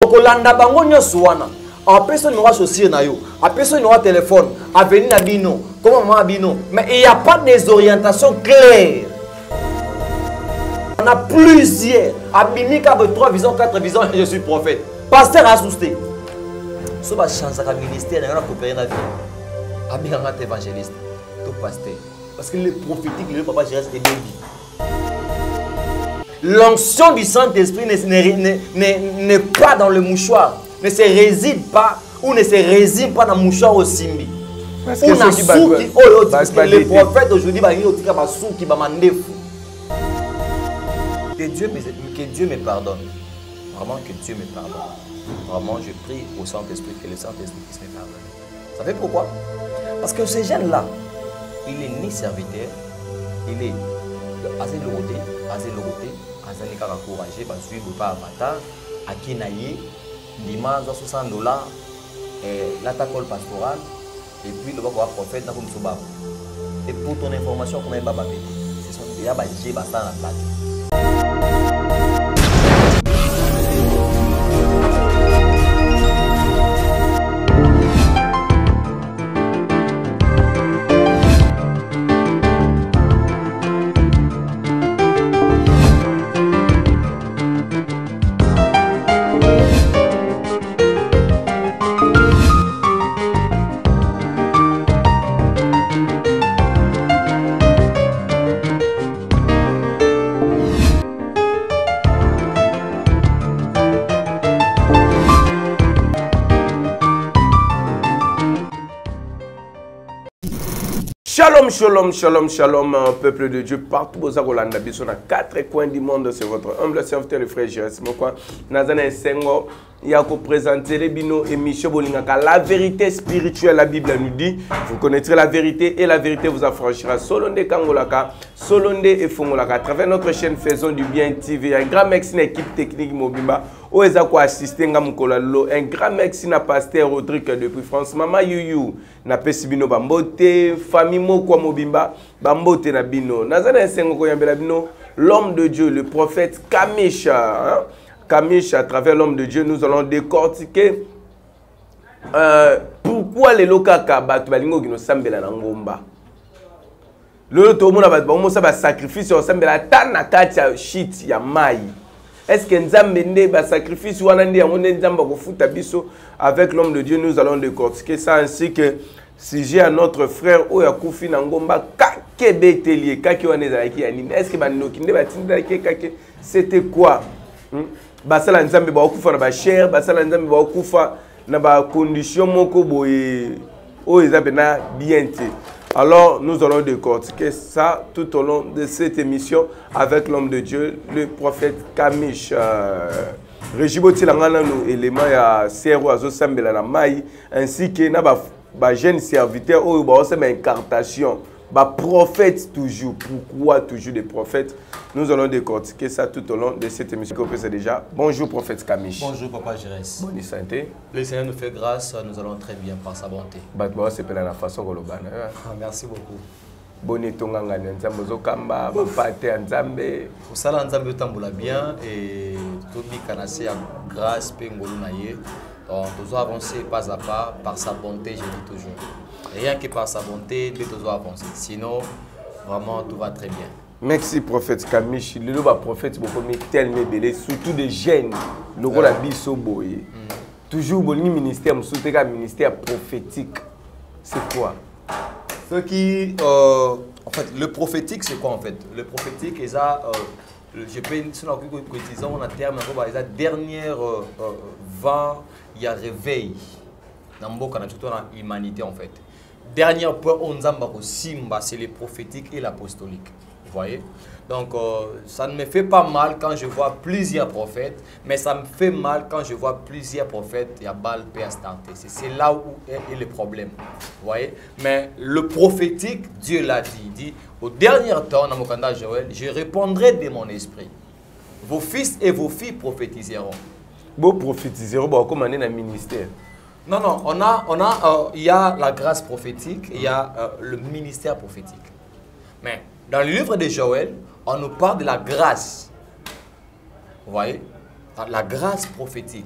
Kolanda bango nyonso wana. En personne n'aura chaussure na yo, en personne n'aura téléphone, à venir na bino, comment maman bino. Mais il n'y a pas des orientations claires. On a plusieurs. Abimika avec 3 visions, 4 visions, je suis prophète. Pasteur assusté. Si on a chance à ministère, on a coopéré dans la vie. Abimika est évangéliste, tout pasteur. Parce que le prophétique, le papa, je reste des bébés. L'onction du Saint-Esprit n'est pas dans le mouchoir. Ne se réside pas ou ne se réside pas dans le mouchoir au simbi. Parce que les prophètes aujourd'hui, que Dieu me pardonne. Vraiment que Dieu me pardonne. Vraiment, je prie au Saint-Esprit que le Saint-Esprit puisse me pardonner. Vous savez pourquoi? Parce que ce jeune-là, il est ni serviteur, il est assez loroté, assez encouragé, parce qu'il ne pas avatar, à qui naïe. Dimanche, $60, l'attaque pastorale, et puis le prophète n'a pas. Et pour ton information, comment il va bébé? C'est son déjà j'ai basé dans la plaque. Shalom, shalom, shalom, shalom, peuple de Dieu, partout aux Arolanda, bisous dans 4 coins du monde, c'est votre humble serviteur, le frère Jérès. Moi, Nazana Sengo, il y a présenté les bino émission Bolingaka, la vérité spirituelle, la Bible nous dit, vous connaîtrez la vérité et la vérité vous affranchira. Solonde Kangolaka, Solonde et Fongolaka, à travers notre chaîne Faisons du Bien TV, un grand merci à l'équipe technique Mobimba, où est-ce qu'on assisté un grand merci à Pasteur Rodrigue depuis France, Maman Youyou, na Pesibino Bambote, famille Mokwa Mobimba, Bambote na Bino, Nazana Sengo Koyambela Bino, l'homme de Dieu, le prophète Kamisha, Kamish, à travers l'homme de Dieu, nous allons décortiquer pourquoi les lokaka batu balingo qui nous sambela na ngomba. Le tout le monde a ba ça ba sacrifice au sambela tana katia shit ya mai. Est-ce que nzambe nde ba sacrifice wana ndi yango nzamba ko futa biso avec l'homme de Dieu, nous allons décortiquer ça ainsi que si j'ai un autre frère ou ya kufi na ngomba kake betelier kake wana ezalaki ya nini. Est-ce que ba nokinde ba tinda kake c'était quoi? Basala nzambe ba okufa na ba cher, basala nzambe ba okufa na ba condition moko boye o ezabena bien. Alors nous allons décortiquer ça tout au long de cette émission avec l'homme de Dieu, le prophète Kamish. Régiboti langana no élément ya sero azo sambela na mai ainsi que na ba jeune serviteur o ba ose ma incarnation. Bah, prophète toujours. Pourquoi toujours des prophètes? Nous allons décortiquer ça tout au long de cette émission. Déjà. Bonjour prophète Kamish. Bonjour papa Jérès. Bonne santé. Le Seigneur nous fait grâce, nous allons très bien par sa bonté. Bah, c'est pas la façon qu'on le gagne. Merci beaucoup. Bonne tonganga nzambe zokamba, bapate nzambe. Osala nzambe tambola bien et tout bikanasi ya grâce pe ngolu na ye. Donc nous avons avancé pas à pas par sa bonté, je dis toujours. Rien que par sa bonté, nous devons avancer. Sinon, vraiment, tout va très bien. Merci, prophète Kamish. Le prophète, tellement belé, surtout des jeunes. Le rôle de Bisso Boye. Toujours, le ministère, ministère prophétique. C'est quoi? Ce qui, en fait, le prophétique, c'est quoi en fait? Le prophétique, c'est ça. Je peux utiliser un terme, la dernière vent, il y a réveil. Dans l'humanité en fait. Dernier point, Simba, c'est le prophétique et l'apostolique. Vous voyez? Donc, ça ne me fait pas mal quand je vois plusieurs prophètes, mais ça me fait mal quand je vois plusieurs prophètes, il y a Baal Péastanté. C'est là où est le problème. Vous voyez? Mais le prophétique, Dieu l'a dit. Il dit, au dernier temps, dans mon candidat Joël, je répondrai de mon esprit. Vos fils et vos filles prophétiseront. Vous prophétiseront, comme on est dans le ministère. Non, non, il y a la grâce prophétique, il y a le ministère prophétique. Mais dans le livre de Joël, on nous parle de la grâce. Vous voyez? La grâce prophétique.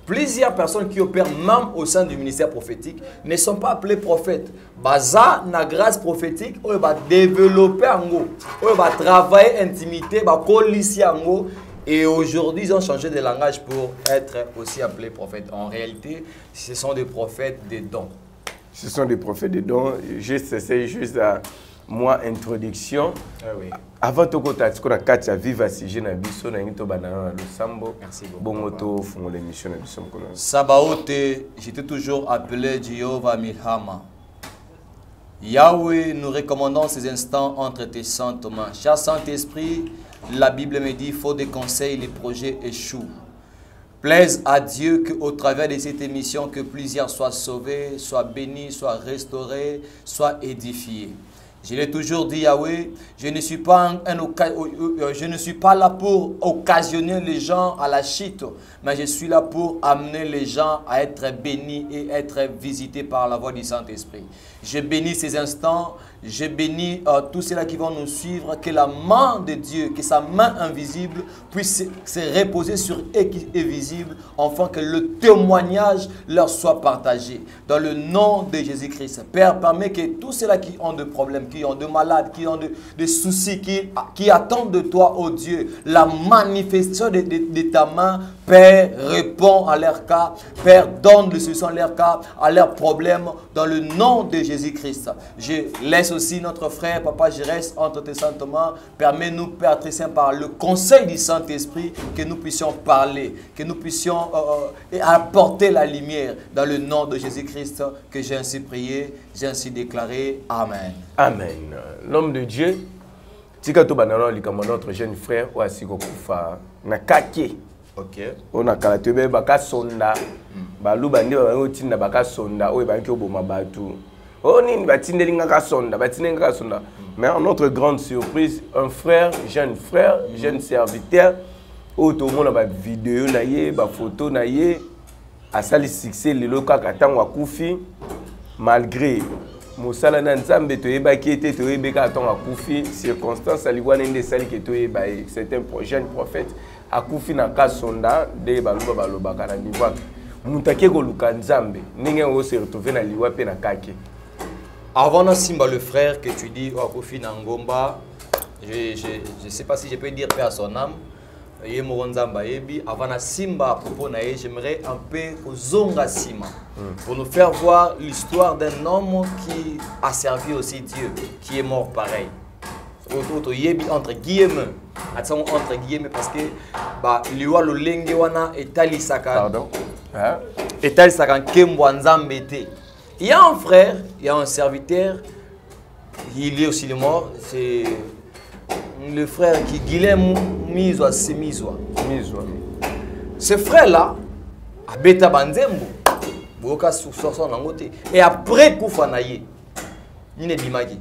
Plusieurs personnes qui opèrent même au sein du ministère prophétique ne sont pas appelés prophètes. Baza na grâce prophétique, on va développer ango, on va travailler intimité, va colisser ango. Et aujourd'hui, ils ont changé de langage pour être aussi appelés prophètes. En réalité, ce sont des prophètes des dons. Ce sont des prophètes des dons. C'est juste à moi introduction. Ah oui. Avant de commencer, on a quatre viva si je n'ai biso na ngito banana le sambo. Merci beaucoup. Bon moto font l'émission na biso mkono. Sabaote, j'étais toujours appelé Jéhovah Milhama. Yahweh, nous recommandons ces instants entre tes saintes mains. Cher Saint-Esprit, la Bible me dit, faut des conseils, les projets échouent. Plaise à Dieu qu'au travers de cette émission, que plusieurs soient sauvés, soient bénis, soient restaurés, soient édifiés. Je l'ai toujours dit, Yahweh, je ne suis pas là pour occasionner les gens à la chute, mais je suis là pour amener les gens à être bénis et être visités par la voix du Saint-Esprit. Je bénis ces instants, je bénis tous ceux-là qui vont nous suivre, que la main de Dieu, que sa main invisible puisse se reposer sur eux qui est visible, afin que le témoignage leur soit partagé. Dans le nom de Jésus-Christ, Père, permets que tous ceux-là qui ont des problèmes, qui ont des malades, qui ont des soucis, qui attendent de toi, oh Dieu, la manifestation de ta main, Père, réponds à leur cas. Père, donne le solution à leur cas, à leurs problèmes, dans le nom de Jésus-Christ. Je laisse aussi notre frère, Papa, je reste entre tes saintes mains. Permets-nous, Père très saint, par le conseil du Saint-Esprit, que nous puissions parler, que nous puissions apporter la lumière dans le nom de Jésus-Christ, que j'ai ainsi prié, j'ai ainsi déclaré. Amen. Amen. L'homme de Dieu, tika to banana likama notre jeune frère Oasiko Kufa na kake. Ok. On a kalatebe baka sonda. Balu bandi ba otinda baka sonda oye banki oboma batu. Oh nini batindelinga ka sonda, batindelinga ka sonda. Mais en notre grande surprise, un frère, jeune serviteur, au tout le monde a ba vidéo na ye, ba photo na ye, a sali succès lelo kaka tango akufi malgré Mosala na nzambe to yeba ki était to yebeka tango akufi circonstance aliwana inde sali ke to yeba c'est un jeune prophète akufi na ka sonda de baluba baloba kana niveau mutake ko luka nzambe ninge o se retrouver na liwa pe na kake. Avant na simba le frère que tu dis akufi na ngomba, je sais pas si je peux dire paix à son âme. Avant na simba à propos na j'aimerais un peu zonga sima pour nous faire voir l'histoire d'un homme qui a servi aussi Dieu, qui est mort pareil. Entre guillemets, entre guillemets parce que bah liwa lo lenge wana etali saka. Pardon. Hein? Etali saka kembwa nzambe te. Il y a un frère, il y a un serviteur, il est aussi mort, c'est le frère qui Guilhem Mizwa. Ce frère-là, a beta banzembo, boka sur nangote. Et après Koufanaye, il ne dimagi.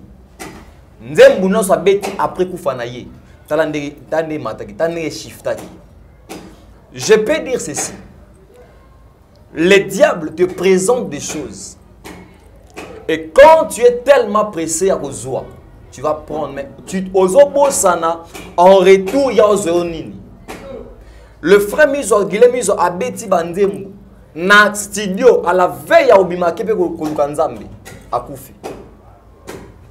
Nzembo non sa beti après Koufanaye. Tande mataki, tande shiftaki. Je peux dire ceci. Le diable te présente des choses. Et quand tu es tellement pressé à Ozoa, tu vas prendre, mais tu ozobo sana en retour il y a ozonini. Le frère Mizo Guilhem Mizo abeti bandembo na studio à la veille ya obima kepe ko lukanzambe akufi.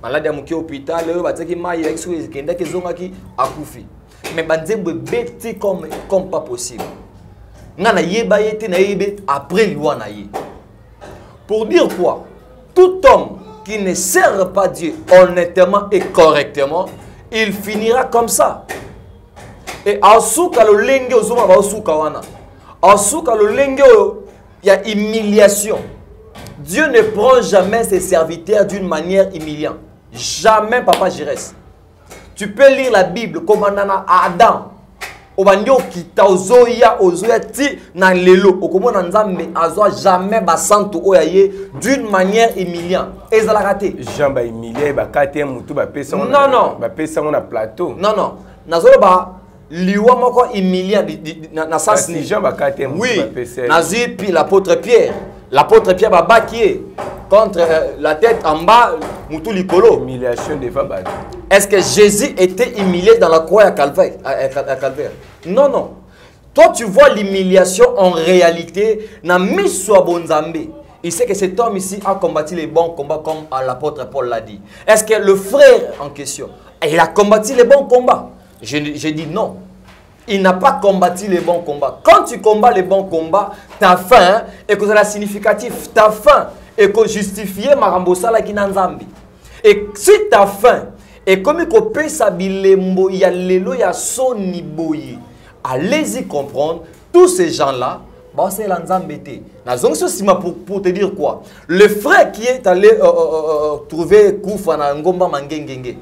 Malade ya muki hôpital le bataki mai exwe kenda ke zonga ki akufi. Mais bandembo beti comme pas possible. Ngana yeba yete na yebe après loi na ye. Pour dire quoi? Tout homme qui ne sert pas Dieu honnêtement et correctement, il finira comme ça. Et asuka lo lenge ozoma ba asuka wana. Asuka lo lenge il y a humiliation. Dieu ne prend jamais ses serviteurs d'une manière humiliante. Jamais, Papa Jérès. Tu peux lire la Bible comme Adam. Obanyo kita ozoya ti na lelo okomona nzambe azwa jamais basanto oyaye d'une manière humiliante. Ezala raté. Jean ba humilié ba kate mutu ba pesa ba pesa na plateau. Non. Nazolo ba liwa moko humiliant na sens ni Jean ba kate mutu ba pesa. Nazi puis l'apôtre Pierre. L'apôtre Pierre ba bakié contre la tête en bas mutu likolo. Humiliation devant ba. Est-ce que Jésus était humilié dans la croix à Calvaire? Non. Toi, tu vois l'humiliation en réalité. Na miswa bonzambe. Il sait que cet homme ici a combattu les bons combats comme l'apôtre Paul l'a dit. Est-ce que le frère en question, il a combattu les bons combats? Je dis non. Il n'a pas combattu les bons combats. Quand tu combats les bons combats, ta fin est que c'est significatif. Ta fin est que justifier marambosala qui n'anzambi. Et si ta fin est comme il peut s'abilembo, il y a l'élo, il y a son niboye. Allez-y comprendre, tous ces gens-là, c'est l'anzambété. Pour te dire quoi? Le frère qui est allé trouver Koufa na Ngomba Mangengenge.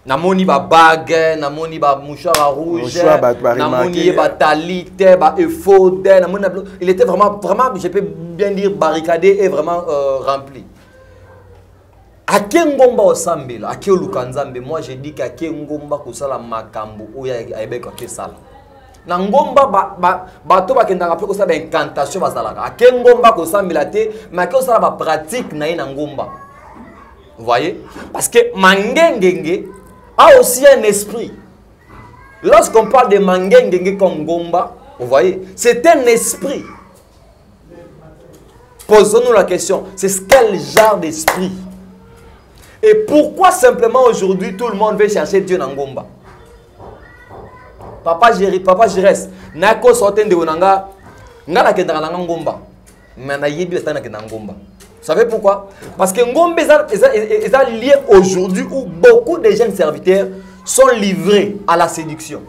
Namoni ba bague, namoni ba mouchoir rouge, namoni ba talite, ba effode, il était vraiment, je peux bien dire, barricadé et vraiment rempli. Ake Ngomba osambela, ake olukanzambe, moi je dis qu'ake Ngomba kusala makambo, oya ayebeko ake sala. Na Ngomba bato bakendaka pe kosala incantation basalaka. Ake Ngomba kosambela te, mais ake osala ba pratique na ye na Ngomba. Vous voyez? Parce que Mangengenge a aussi un esprit. Lorsqu'on parle de Mangengenge comme Ngomba, vous voyez, c'est un esprit. Posons-nous la question, c'est quel genre d'esprit? Et pourquoi simplement aujourd'hui tout le monde veut chercher Dieu dans Ngomba? Papa Jérès, nako sorten de Onanga, ngala kendanga na Ngomba. Mais na yebi estana kendanga Ngomba. Vous savez pourquoi? Parce que Ngomba est lié aujourd'hui où beaucoup de jeunes serviteurs sont livrés à la séduction.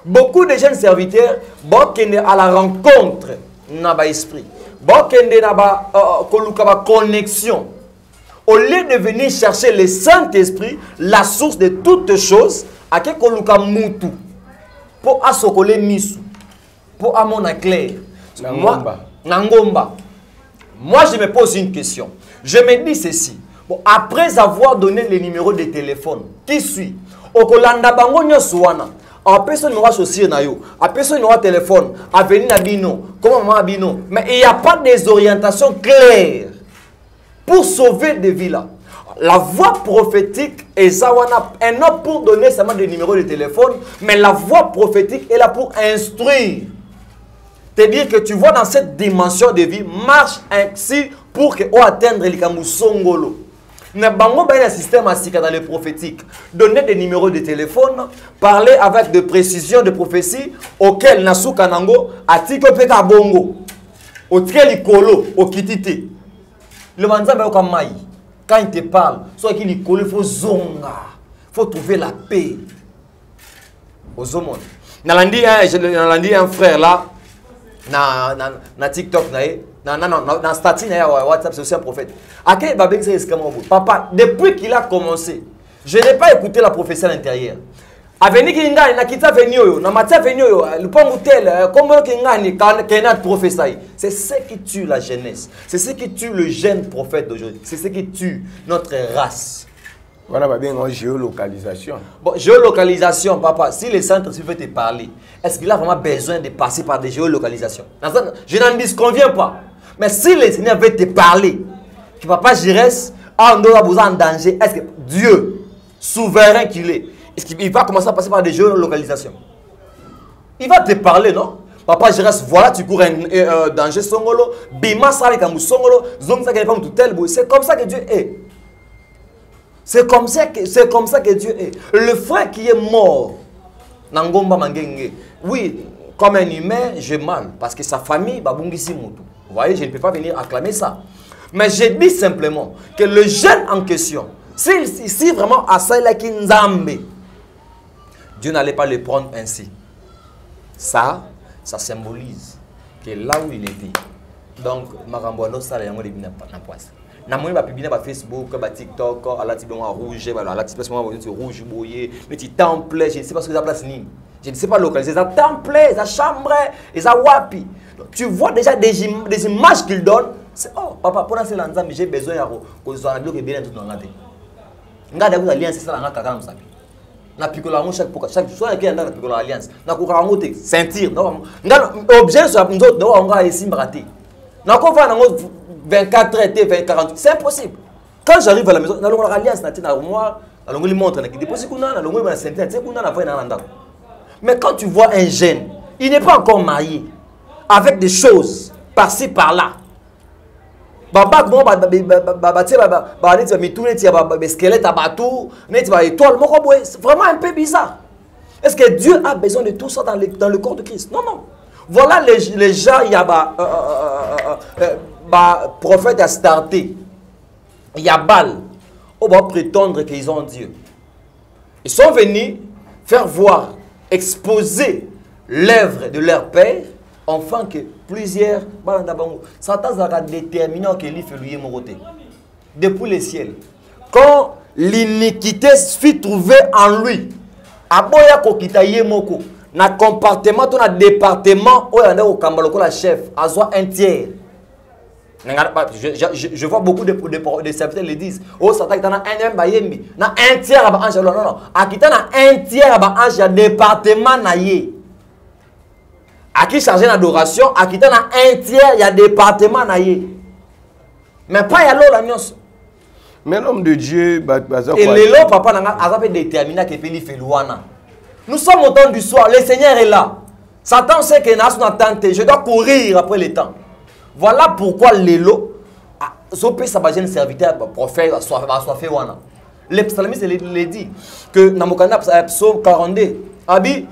Beaucoup de jeunes serviteurs vont à la rencontre na ba esprit. Vont na ba koluka ba connexion. Au lieu de venir chercher le Saint-Esprit, la source de toutes choses, à quel koluka mutu pour asokole misu, pour amona clair. Ngomba. Moi, je me pose une question. Je me dis ceci. Bon, après avoir donné les numéros de téléphone, qui suit? Okolanda bango nyoswana. A personne n'aura chaussure na yo. A personne n'aura téléphone. A venir na bino. Comment maman bino? Mais il n'y a pas des orientations claires pour sauver des vies là. La voix prophétique est zawana. Et non pour donner seulement des numéros de téléphone, mais la voix prophétique est là pour instruire. C'est-à-dire que tu vois dans cette dimension de vie, marche ainsi pour que on atteindre les kamusongolo. Mais bango ba un système asika dans le prophétique, donner des numéros de téléphone, parler avec de précisions de prophétie auxquelles nasuka nango atiko peka bongo. Auquel kolo okitite. Le manzambe au kamai. Quand il te parle, soit qu'il y colle, il faut zonga. Il faut trouver la paix. Aux hommes. Nalandi un frère là. Na TikTok na statut na WhatsApp, c'est aussi un prophète. Papa, depuis qu'il a commencé, je n'ai pas écouté la prophétie à l'intérieur. Aveni kinga na kita venio na matia venio le pongo tel comment kinga ni kana prophétie. C'est ce qui tue la jeunesse. C'est ce qui tue le jeune prophète d'aujourd'hui. C'est ce qui tue notre race. Voilà, bien en géolocalisation. Bon, géolocalisation, papa, si le Saint-Esprit veut te parler, est-ce qu'il a vraiment besoin de passer par des géolocalisations? Je n'en disconviens pas. Mais si le Seigneur veut te parler, que papa Jérès a besoin de danger, est-ce que Dieu, souverain qu'il est, est-ce qu'il va commencer à passer par des géolocalisations? Il va te parler, non? Papa Jérès, voilà, tu cours un danger songolo, bima sale kamu songolo, zong sa pas tout tel. C'est comme ça que Dieu est. C'est comme ça que Dieu est. Le frère qui est mort, Nangomba Mangenge, oui, comme un humain, j'ai mal. Parce que sa famille, Babungisi Moutou. Vous voyez, je ne peux pas venir acclamer ça. Mais je dis simplement que le jeune en question, si vraiment Asaïla Kinzambe, Dieu n'allait pas le prendre ainsi. Ça symbolise que là où il était. Donc, Maramboano, ça, il y a un poisson. Na moni ba publier ba Facebook, ba TikTok, ala ti bon rouge, ba ala ti placement rouge boyé, mais ti temple, je ne sais pas ce que ça place ni. Je ne sais pas localiser ça temple, ça chambre, et ça wapi. Tu vois déjà des images qu'il donne, c'est oh papa pour lancer l'ensemble, j'ai besoin que ça bloque bien tout dans la tête. Ngada vous alliance ça la kaka msapi. Na picola ngo chaque soit qui na picola alliance. Na ko rango te sentir, non. Ngada objet sur nzoto do nga esimbrate. Na ko va nango 24 heures, 20, 48, c'est impossible. Quand j'arrive à la maison, je alliance na moi, je montre na qui dépose kuna, na longo ba sentir, c'est kuna na fa na ndako. Mais quand tu vois un jeune il n'est pas encore marié, avec des choses par-ci par-là. Vraiment un peu bizarre. Est-ce que Dieu a besoin de tout ça dans le corps de Christ? Non, non. Voilà les gens, il y a prophète Astarté, il y a Baal, on va prétendre qu'ils ont Dieu. Ils sont venus faire voir, exposer l'œuvre de leur père, enfin que plusieurs, Satan a déterminé que lui fait lui côté. Depuis le ciel. Quand l'iniquité fut trouvée en lui, aboya kokita yemoko, na compartiment, na département, où il y a un chef, à soit un tiers. Je vois beaucoup de serviteurs le disent. Oh, Satan, il y a un tiers à ange. Non, non. Il y a un tiers à ange, département naïe. À qui charger l'adoration, à qui y a un tiers, il y a département naïe. Mais pas y a l'eau la nuance. Mais l'homme de Dieu, et l'élo, papa, a déterminé que Péli fait loana. Nous sommes au temps du soir, le Seigneur est là. Satan sait qu'il y a son attente, je dois courir après le temps. Voilà pourquoi l'élo, Zopé Sabajène serviteur, prophète, soit fait wana. Le psalmiste le dit que dans le psaume 42, Abi,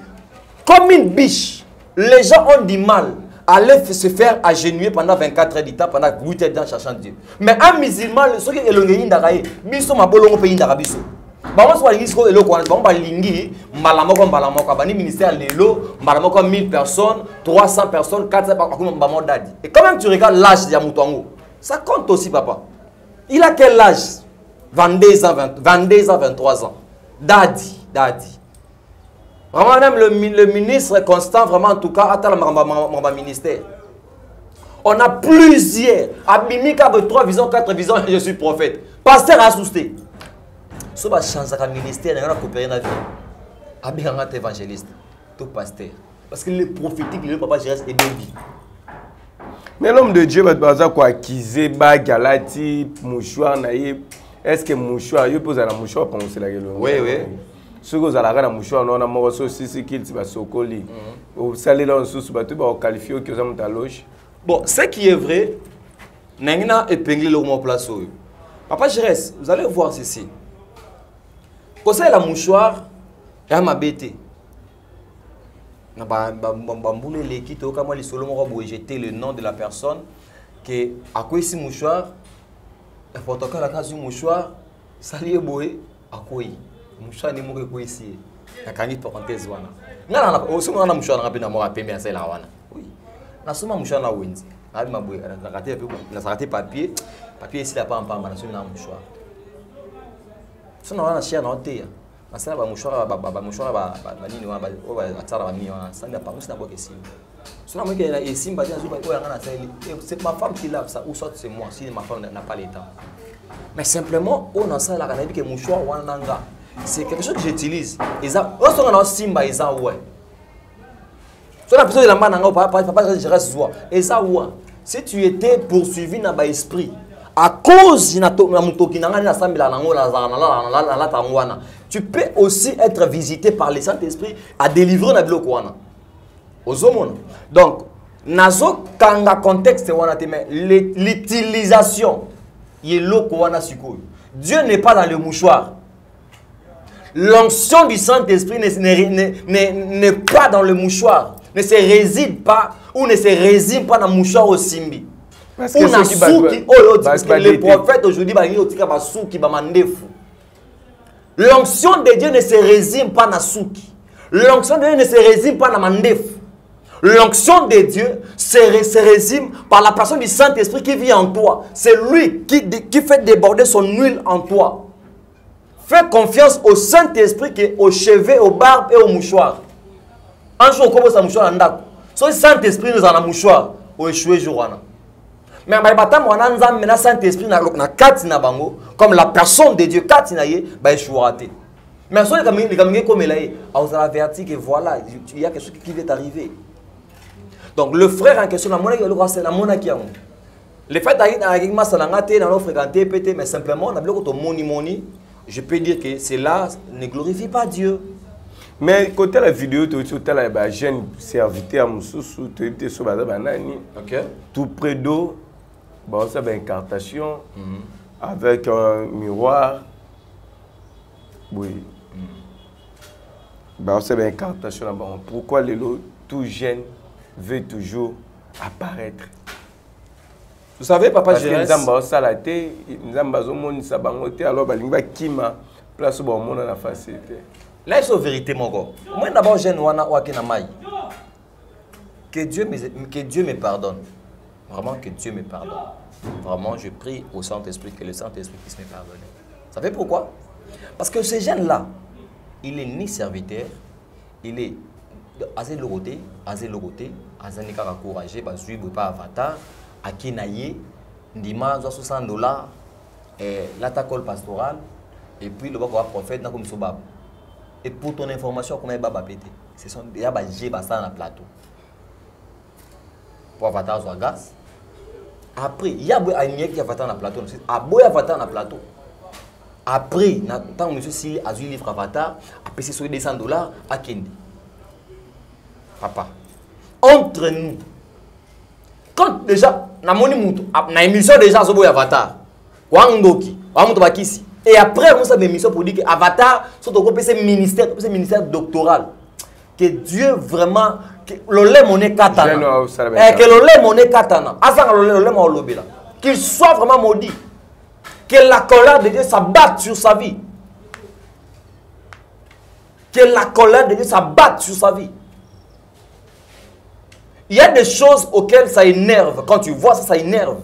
comme une biche, les gens ont du mal à aller se faire agenouiller pendant 24 heures du temps, pendant 8 heures dans cherchant Dieu. Mais un musulman, ceux qui sont élongés d'Araï, biso ma bolongo pays d'Arabiso. Bama soit lingi ko elo ko bama lingi malamoko bani ministère lelo malamoko 1000 personnes 300 personnes 400 bama dadi. Et quand même tu regardes l'âge de Moutongo, ça compte aussi papa. Il a quel âge? 22 ans 23 ans. Dadi. Vraiment même le ministre constant vraiment en tout cas attend mon ministère. On a plusieurs abimika de 3 visions 4 visions je suis prophète. Pasteur assousté. Si on change de ministère, on va coopérer dans la vie. On va être évangéliste, tout pasteur. Parce que le prophétique, le papa Jérès est béni. Mais l'homme de Dieu va dire quoi? Kizeba, Galati, mouchoir, naïe. Est-ce que mouchoir, il pose à la mouchoir pour penser la gueule? Oui. Ce que vous allez la mouchoir, on a mort aussi, c'est qu'il va se coller. Vous allez là en sous, vous allez qualifier que vous avez ta loge. Bon, ce qui est vrai, Nengina épinglé le mot place. Papa Jérès, vous allez voir ceci. Quand c'est la mouchoir, il y a ma bête. Je vais jeter le nom de la personne qui a quoi ici mouchoir. Le protocole a casu mouchoir. Salut boy, à quoi mouchoir n'est pas quoi ici. La canette parenthèse wana. Non, aussi on a mouchoir rapide à moi à payer à celle là wana. Oui. Na soma mouchoir na wenzi. Na ma boy, na raté na raté papier ici là pas en pamba na soma mouchoir. Si on a un chien dans le thé, c'est ma mouchoir, c'est ma femme qui lave ça, ou soit c'est moi, si ma femme n'a pas le temps. Mais simplement, on a ça là, que mouchoir, c'est quelque chose que j'utilise. On a simba, si tu étais poursuivi dans l'esprit, à cause tu peux aussi être visité par le Saint-Esprit à délivrer na biloko wana. Donc, nazo kanga contexte wana te mais l'utilisation yeloko wana sikoyo. Dieu n'est pas dans le mouchoir. L'onction du Saint-Esprit n'est pas dans le mouchoir, ne se réside pas ou ne se résigne pas dans le mouchoir au simbi. Parce que les prophètes aujourd'hui, l'onction de Dieu ne se résigne pas dans Souki. L'onction de Dieu ne se résigne pas dans Mandef. L'onction de Dieu se résigne par la personne du Saint-Esprit qui vit en toi. C'est lui qui fait déborder son huile en toi. Fais confiance au Saint-Esprit qui est au chevet, au barbe et au mouchoir. Un jour, on commence à mouchoir en date. Si le Saint-Esprit nous en a mouchoir, on échoue jour. Mais le Saint-Esprit comme la personne de Dieu, mais si on a averti que voilà, il y a quelque chose qui va t'arriver. Donc le frère en question, c'est la monarchie. Le fait d'aller fréquenter, mais simplement, je peux dire que cela ne glorifie pas Dieu. Mais côté la vidéo, tu as la jeune serviteur, tu es tout près d'eau, ça une incantation avec un miroir. Oui. Ça une incantation. Pourquoi les tout jeune veut toujours apparaître? Vous savez, Papa Jérès, alors là, c'est la vérité, mon gars. Moi, d'abord, je que Dieu me pardonne. Vraiment, que Dieu me pardonne. Vraiment, je prie au Saint-Esprit, que le Saint-Esprit puisse me pardonner. Vous savez pourquoi? Parce que ce jeune-là, il est ni serviteur, il est assez logoté, Azanika a couragé, parce qu'il pas avatar, à Kenaye, Ndima, $60, l'attaque pastorale, et puis le prophète, n'a comme Sobab. Et pour ton information, comment il va péter? Ce sont déjà des dans le plateau. Pour avatar sur gaz. Après, il y a un qui avatar dans le plateau. Il y a avatar dans le plateau. Après, quand monsieur Sili a eu livre avatar, après c'est sur $200 à Kendi. Papa, entre nous, quand déjà, na émission déjà sur avatar, Wandoki, Bakisi. Et après, on a une émission pour dire que Avatar, c'est ministère doctoral. Que Dieu vraiment, que l'olé monnaie katana. Que l'olé monnaie katana. Qu'il soit vraiment maudit. Que la colère de Dieu s'abatte sur sa vie. Que la colère de Dieu s'abatte sur sa vie. Il y a des choses auxquelles ça énerve. Quand tu vois ça, ça énerve.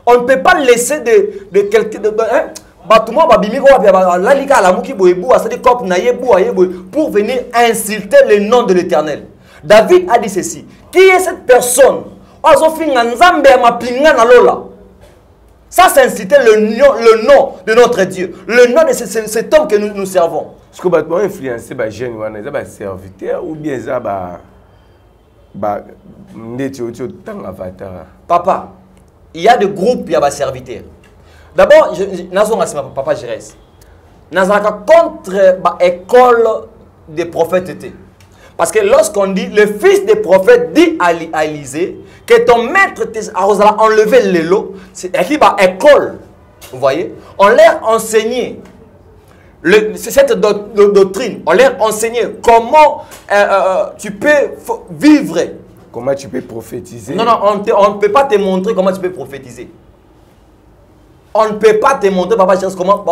On ne peut pas laisser de quelqu'un pour venir insulter le nom de l'Éternel. David a dit ceci. Qui est cette personne? Ça, c'est inciter le nom de notre Dieu. Le nom de cet homme que nous servons. Est-ce que vous avez influencé les jeunes, les serviteurs ou bien Papa, il y a des groupes, il y a des serviteurs. D'abord, Papa Jérès, nous sommes contre l'école des prophètes. Parce que lorsqu'on dit, le fils des prophètes dit à Élisée que ton maître a enlevé le lot, c'est écrit par école. Vous voyez? On leur enseignait cette doctrine, on leur enseignait comment tu peux vivre. Comment tu peux prophétiser? Non, on ne peut pas te montrer comment tu peux prophétiser. On ne peut pas te montrer, Papa Jérès, comment.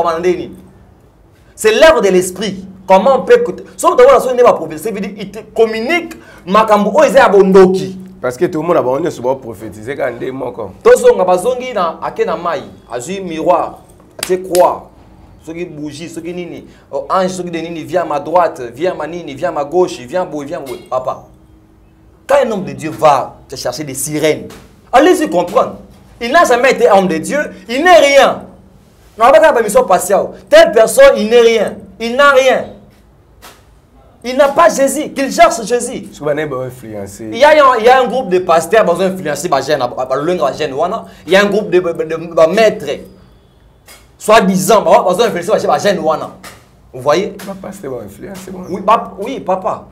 C'est l'œuvre de l'esprit. Comment on peut écouter. Sauf que tu n'as pas prophétiser, il te communique. Parce que tout le monde a besoin de prophétiser quand il est mort. Tout le monde a besoin de miroir, de croix. Ceux qui bougie, ceux qui nini, ange, ceux qui nini, viens à ma droite, viens à ma nini, viens à ma gauche, viens à viens à papa. Quand un homme de Dieu va te chercher des sirènes, allez-y comprendre. Il n'a jamais été homme de Dieu, il n'est rien. On n'a pas de mission spatiale. Telle personne, il n'est rien. Il n'a rien. Il n'a pas Jésus, qu'il cherche Jésus. Il y a un groupe de pasteurs qui ont influencé il y a un groupe de maîtres. Soi-disant, ils ont influencé vous voyez? Oui, papa.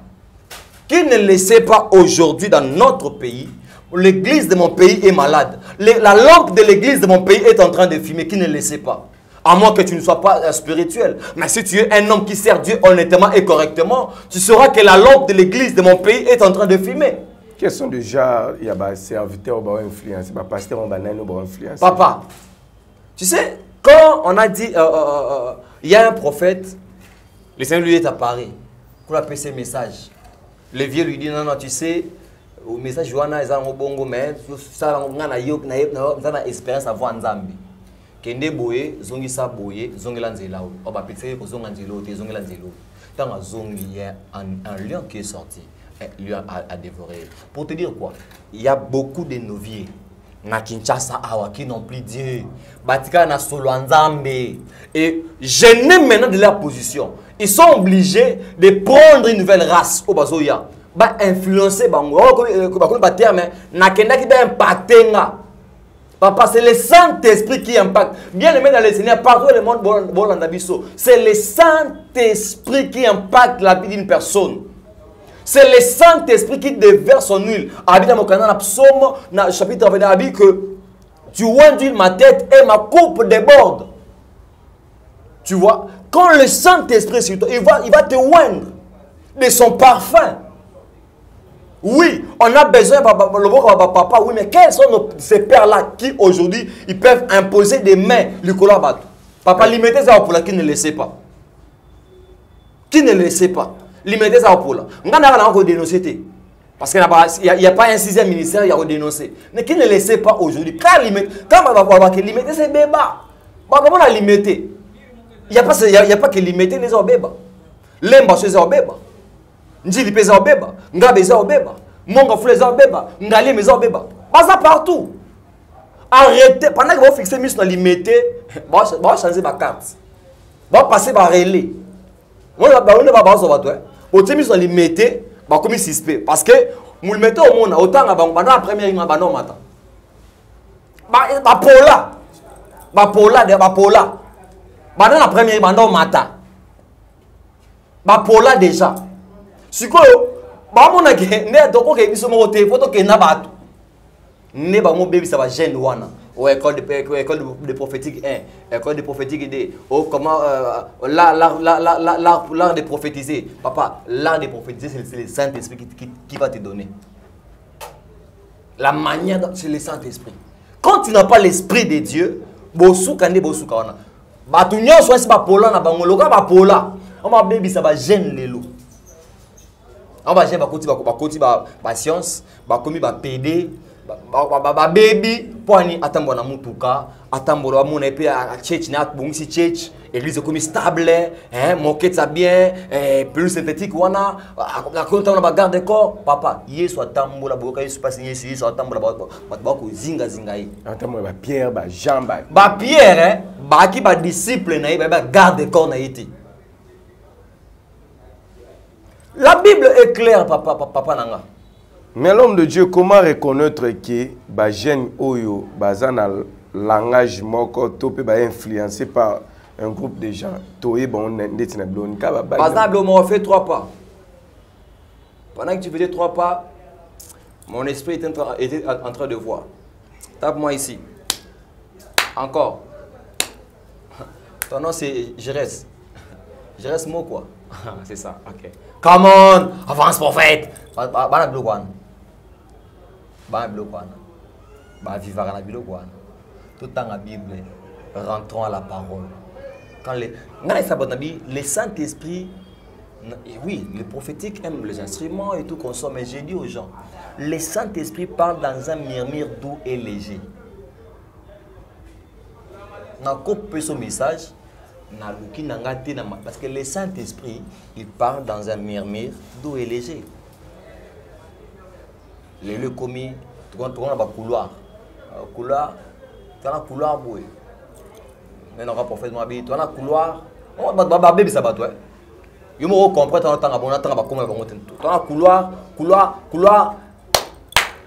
Qui ne le sait pas aujourd'hui dans notre pays, l'église de mon pays est malade. La lampe de l'église de mon pays est en train de fumer. Qui ne le sait pas? À moins que tu ne sois pas spirituel. Mais si tu es un homme qui sert Dieu honnêtement et correctement, tu sauras que la lampe de l'église de mon pays est en train de fumer. Quels sont déjà les serviteurs qui ont influencé, les pasteurs qui ont influencé? Papa, tu sais, quand on a dit, il y a un prophète, le Seigneur lui est apparu pour appeler ses messages. Le vieux lui dit, non, tu sais, au message, Johanna, ils ont bongo, mais ça, on a une espérance à voir en Zambie. Kende boye, zongi sa boye, zongi lanzela ou. On va péter aux zonganzelo, tes zongi lanzelo. Tant à zongi, il y a un lion qui est sorti, un lion a dévoré. Pour te dire quoi, il y a beaucoup de noviers. Na Kinshasa awa qui n'ont plus Dieu. Batika na solo Nzambe. Et gênés maintenant de leur position. Ils sont obligés de prendre une nouvelle race au Bazoya. Ba influencer bango. Ba terme na kenda ki ba impacter nga. Papa, c'est le Saint-Esprit qui impacte. Bien aimé dans le Seigneur, partout le monde, c'est le Saint-Esprit qui impacte la vie d'une personne. C'est le Saint-Esprit qui déverse son huile. Habite dans mon canal, psaume, chapitre 21, dit que tu oins d'huile ma tête et ma coupe déborde. Tu vois, quand le Saint-Esprit sur toi, il va te oindre de son parfum. Oui, on a besoin, papa, oui, mais quels sont ces pères-là qui aujourd'hui, ils peuvent imposer des mains, le colabat. Papa, limitez ça pour la qui ne le sait pas. Qui ne le sait pas. Limitez ça pour là. On a encore dénoncé. Parce qu'il n'y a pas un 6e ministère qui a dénoncé. Mais qui ne le sait pas aujourd'hui. Quand limiter ces bébés, comment on a limité? Il n'y a pas que limiter les bébés. L'emba chez les bébés. Njili pesa obeba, ngabeza obeba, monga fleza obeba, ngali meza obeba. Pas ça partout. Arrêtez, pendant que vous fixez mis dans limité, va changer ma carte. Va passer par relais. On va pas sur votre au mis dans limité, va comme suspect parce que vous le mettez au monde autant avant pendant la première image non matin. Ba pola. Pendant la première image non matin. Ba pola déjà. Sikoyo ba mona ke ne doko ke biso mo te photo ke na batu ne ba mo baby ça va jeune wana au école de prophétique 1 école de prophétique 2 oh comment l'art de prophétiser papa l'art de prophétiser c'est le Saint-Esprit qui va te donner la manière c'est le Saint-Esprit quand tu n'as pas l'esprit de Dieu bosuka wana batu nyonso esi ba pola na bango loka ba pola on ma baby ça va jeune lelo. On va gérer la science, la PD, la baby, pour aller attendre na mutuka, attendre la mon épée à church na bongisi church, église comme stable, moquette ça bien, plus synthétique wana, la compte on va garder corps, papa, yeso attendre la boka yeso passer yeso attendre la ko zinga yi. Attendre ba Pierre, ba Jean, ba Pierre, ba ki ba disciple na yi ba garder corps na yiti. La Bible est claire, papa Nanga. Mais l'homme de Dieu, comment reconnaître que les jeunes oyo bazana langage moko topé ba influencé par un groupe de gens toé bon ndetina bloni ka ba bazana on fait 3 pas. Pendant que tu faisais 3 pas, mon esprit était en train de voir. Tape-moi ici. Encore. Ton nom c'est Jérès. Jérès mot quoi? C'est ça, ok. Come on, avance prophète. Bana blokwana. Bana blokwana. Ba vivre la blokwana. Tout dans la Bible, rentrons à la parole. Quand le Saint-Esprit, oui, le prophétique aime les instruments et tout qu'on sort, mais j'ai dit aux gens, le Saint-Esprit parle dans un murmure doux et léger. On a coupé ce message. Parce que le Saint-Esprit, il parle dans un murmure doux et léger. Les lieux commis, tu vois, on a un couloir. Couloir, tu as un couloir boué. Mais on a un prophète, tu as un couloir. On va baby ça va toi. Tu comprends, tu as un couloir,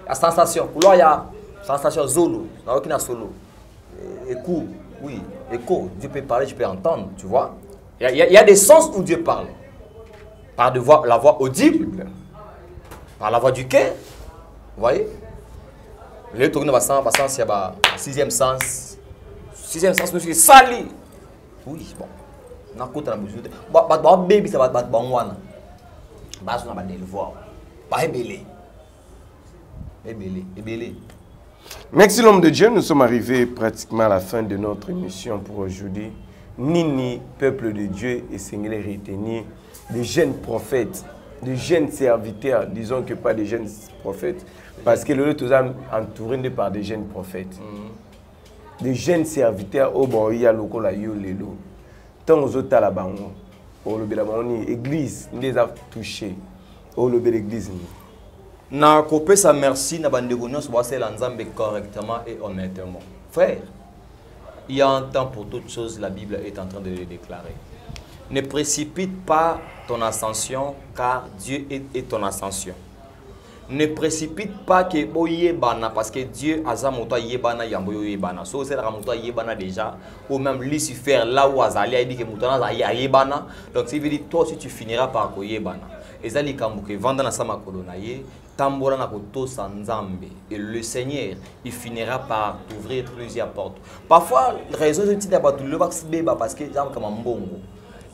la sensation. Couloir, il y a sensation zolo. Il n'y a aucun solo. Écoute. Oui, écho, Dieu peut parler, je peux entendre, tu vois. Il y a des sens où Dieu parle. Par la voix audible, par la voix du cœur. Vous voyez? Le tourne dans le sens, il y a un 6e sens. 6e sens, monsieur, sali. Oui, bon. On a côté la mesure. Baby, ça va être bon. Bas, on a des voix. Pas ébélé. Ébélé. Merci l'homme de Dieu, nous sommes arrivés pratiquement à la fin de notre émission pour aujourd'hui. Nini, peuple de Dieu, et Seigneur retenir des jeunes prophètes, des jeunes serviteurs, disons que pas des jeunes prophètes, parce que le tout entouré par des jeunes prophètes. Des jeunes serviteurs au Boya loko la yo lelo. Tant aux autres la bango, au lobby la bango église, nous les a touchés. Au lobby l'église. Na kopé sa merci na bandeko nyonso ba l'ensemble correctement et honnêtement. Frère, il y a un temps pour toutes choses, la Bible est en train de le déclarer. Ne précipite pas ton ascension car Dieu est ton ascension. ne précipite pas que boyebana parce que Dieu azamoto yebana yambo yebana. So c'est la moto yebana déjà ou même Lucifer là où Azali a dit que moto yebana. Donc ça veut dire toi aussi tu finiras par yebana. Et ça dit que vendre na sama kolonaye tambora na koto sanzambe et le Seigneur il finira par t'ouvrir plusieurs portes. Parfois raison de titre ba tout le vax beba parce que jam comme mbongo.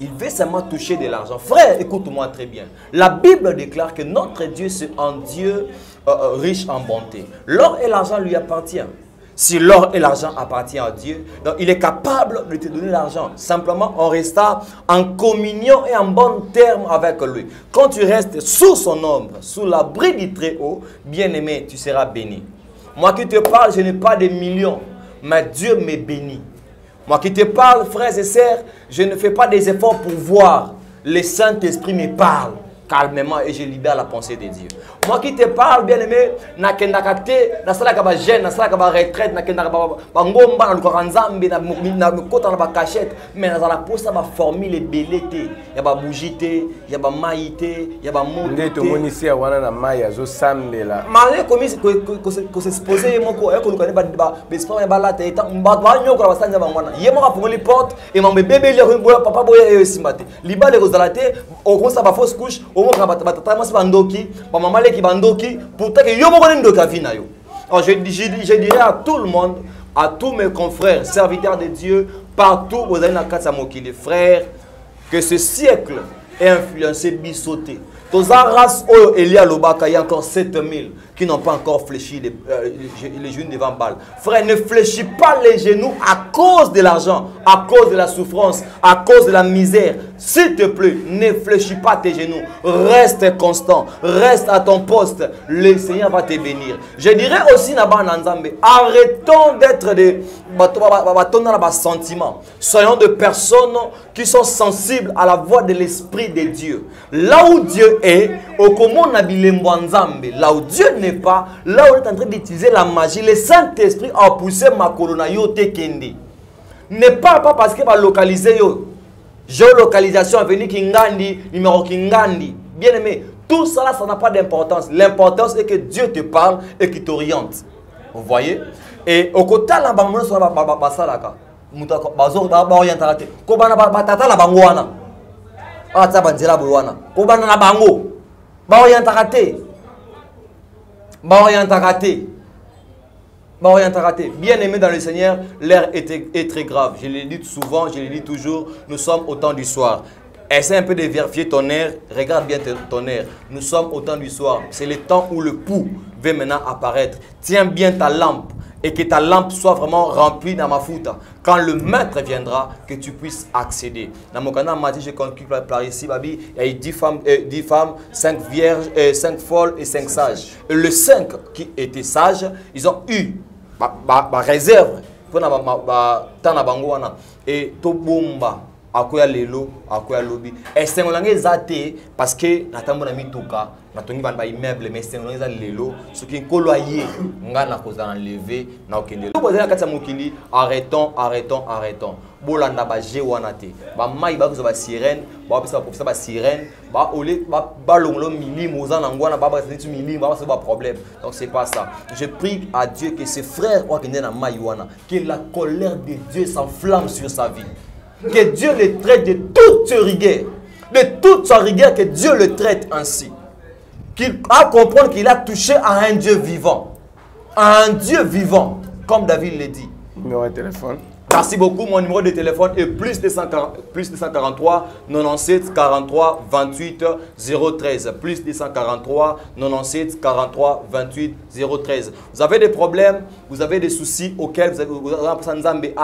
Il veut seulement toucher de l'argent. Frère, écoute-moi très bien. La Bible déclare que notre Dieu, c'est un Dieu riche en bonté. L'or et l'argent lui appartiennent. Si l'or et l'argent appartiennent à Dieu, donc il est capable de te donner l'argent. Simplement en restant en communion et en bon terme avec lui. Quand tu restes sous son ombre, sous l'abri du Très-Haut, bien-aimé, tu seras béni. Moi qui te parle, je n'ai pas de millions, mais Dieu me bénit. Moi qui te parle, frères et sœurs, je ne fais pas des efforts pour voir. Le Saint-Esprit me parle calmement et je libère la pensée de Dieu. Moi qui te parle, bien-aimé, na kendakate, na sala kaba jeune, na sala kaba retraite, na kendaka ba ngomba na luka nzambe na kota na ba cachette, mais na la posa ba formule belete, ya ba bougité, ya ba maïté, ya ba moto. Ndeto monisi wana na maya zo sambela. Malé commis ko se exposer moko e ko luka ne ba bespa ba la teta, ba nyoko la basanja ba ngwana. Yemo ka fungoli porte et mambe bébé le ko papa boya e simbate. Libale ko zalate, o ko sa ba fausse couche. Alors, je dirais à tout le monde, à tous mes confrères, serviteurs de Dieu, partout où vous avez les frères, que ce siècle est influencé, bissoté. Tous la race où il y a encore 7000 qui n'ont pas encore fléchi les genoux devant balle. Frère, ne fléchis pas les genoux à cause de l'argent, à cause de la souffrance, à cause de la misère. S'il te plaît, ne fléchis pas tes genoux. Reste constant, reste à ton poste. Le Seigneur va te bénir. Je dirais aussi, arrêtons d'être des sentiments. Soyons des personnes qui sont sensibles à la voix de l'Esprit de Dieu. Là où Dieu est, là où Dieu n'est pas, là où on est en train d'utiliser la magie, le Saint-Esprit a poussé ma corona yote kendi. Ne parle pas parce qu'il va localiser yo. Géolocalisation, venir Kingandi, numéro Kingandi. Bien aimé, tout ça là, ça n'a pas d'importance. L'importance est que Dieu te parle et qu'il t'oriente. Vous voyez? Et au côté de la banque, ça va passer là. Bazo ba orientation. Ko bana ba tata la bango wana. Ah ça ba ndira bulwana. Ko bana na bango. Ba orientation. Ba orientation. Bien aimé dans le Seigneur, l'air est très grave. Je l'ai dit souvent, je l'ai dit toujours, nous sommes au temps du soir. Essaie un peu de vérifier ton air, regarde bien ton air. Nous sommes au temps du soir. C'est le temps où le pouls va maintenant apparaître. Tiens bien ta lampe et que ta lampe soit vraiment remplie dans ma foute. Quand le maître viendra, que tu puisses accéder. Dans mon canal, j'ai conclu par ici, il y a 10 femmes, 5 vierges, 5 folles et 5 sages. Et les 5 qui étaient sages, ils ont eu ma réserve pour na bango wana et to bomba akoya lelo akoya lobi et c'est ngolanga ezate parce que natambo na mituka na tongi ba immeuble mais c'est ngolanga lelo ce qui nkolo aye ngana ko za enlever na okende to bozela katsa mokili arrêtons bolanda ba je wana te ba mai ba ko ba sirène ba pesa professeur ba sirène ba olé ba longolo milimo za na ngwana ba ba c'est milimo ba c'est pas problème. Donc c'est pas ça. Je prie à Dieu que ses frères ou kende na mai wana que la colère de Dieu s'enflamme sur sa vie. Que Dieu le traite de toute rigueur, de toute sa rigueur, que Dieu le traite ainsi. Qu'il a compris qu'il a touché à un Dieu vivant, comme David le dit. Numéro de téléphone. Merci beaucoup. Mon numéro de téléphone est plus 243 97 43 28 013. Plus 243 97 43 28 013. Vous avez des problèmes, vous avez des soucis auxquels vous avez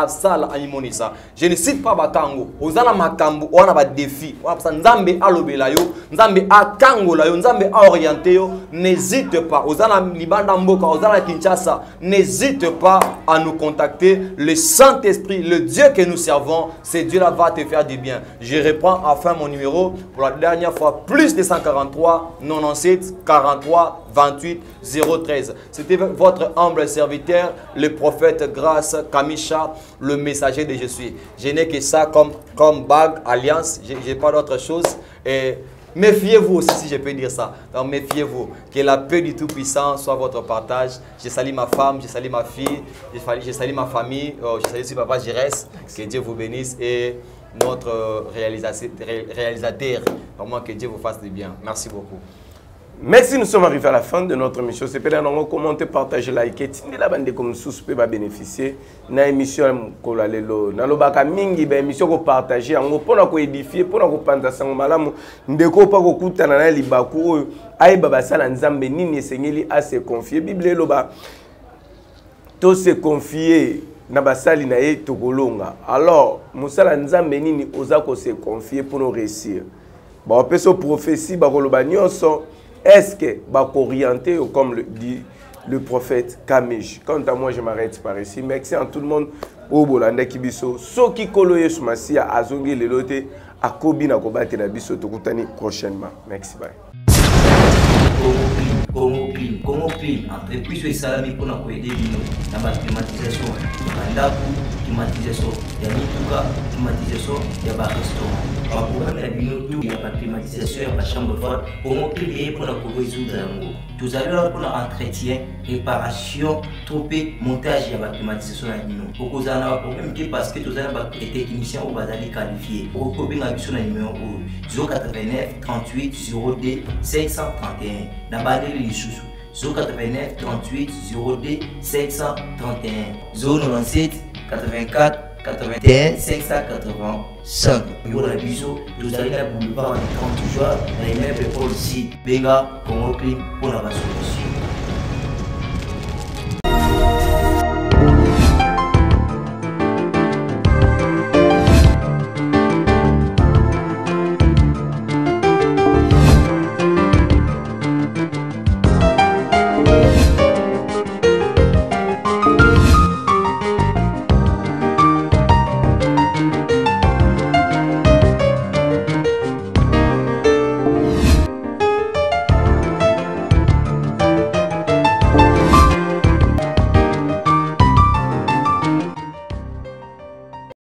je ne cite pas Batango. Vous avez Makambo, on a des défis. Nzambe alobelayo, Nzambe akango layo, Nzambe orienté. N'hésite pas. Vous avez Libanda Mboka, vous avez Kinshasa. N'hésite pas à nous contacter. Le Saint-Esprit, le Dieu que nous servons, ce Dieu-là va te faire du bien. Je reprends enfin mon numéro pour la dernière fois. Plus 243 97 43 28 013. C'était votre humble serviteur, le prophète Grâce Kamisha, le messager de Je suis. Je n'ai que ça comme bague, alliance. Je n'ai pas d'autre chose. Et méfiez-vous aussi, si je peux dire ça. Donc méfiez-vous. Que la paix du Tout-Puissant soit votre partage. Je salue ma femme, je salue ma fille, je salue ma famille, je salue aussi papa Jérès. Que Dieu vous bénisse et notre réalisateur. Vraiment que Dieu vous fasse du bien. Merci beaucoup. Merci, nous sommes arrivés à la fin de notre émission. C'est peut-être un commenter, partager, liker. Si la bande comme sous peut bénéficier de l'émission Kolalelo. Dans le bac à mingi, l'émission qu'on partager, on peut nous édifier, pour nous penser ça, malamu, ndeko pas qu'on coûte na libaku, aïe baba sala nzambe nini sengeli à se confier. Bible loba, tout se confier. Nabasali na ye tokolonga. Alors, musala nzambe nini ozako se confier pour nous réussir. Ba on peut se prophétie ba koloba nyonso. Est-ce que va orienter comme le dit le prophète Kamej? Quant à moi, je m'arrête par ici. Merci à tout le monde. Au Bolanda Kibiso. Soki Koloye Sumasia Azongi Lelote. A Kobi na Kobate na Biso Tokutani prochainement. Merci. Bye. Congo Clean, entreprise et salami pour nous aider dans la climatisation, climatisation, il y a Nituka, climatisation, il y a restaurant. Par programme la binotou, il y a pas climatisation, il y a pas chambre froide. Congo Clean pour nous résoudre yango. Tout à l'heure pour entretien, réparation, tropé, montage, il y a pas climatisation la bino. Pour cause d'un problème parce que tous les techniciens au bazali qualifiés. Pour copier la mission numéro 089 38 02 531. N'abandonnez les sous. 089 38 02 531 097 84 81 585. Pour la biseau, vous allez la boulevard en 30 jours, dans les mêmes pour le site Benga, Congo Clean pour la solution.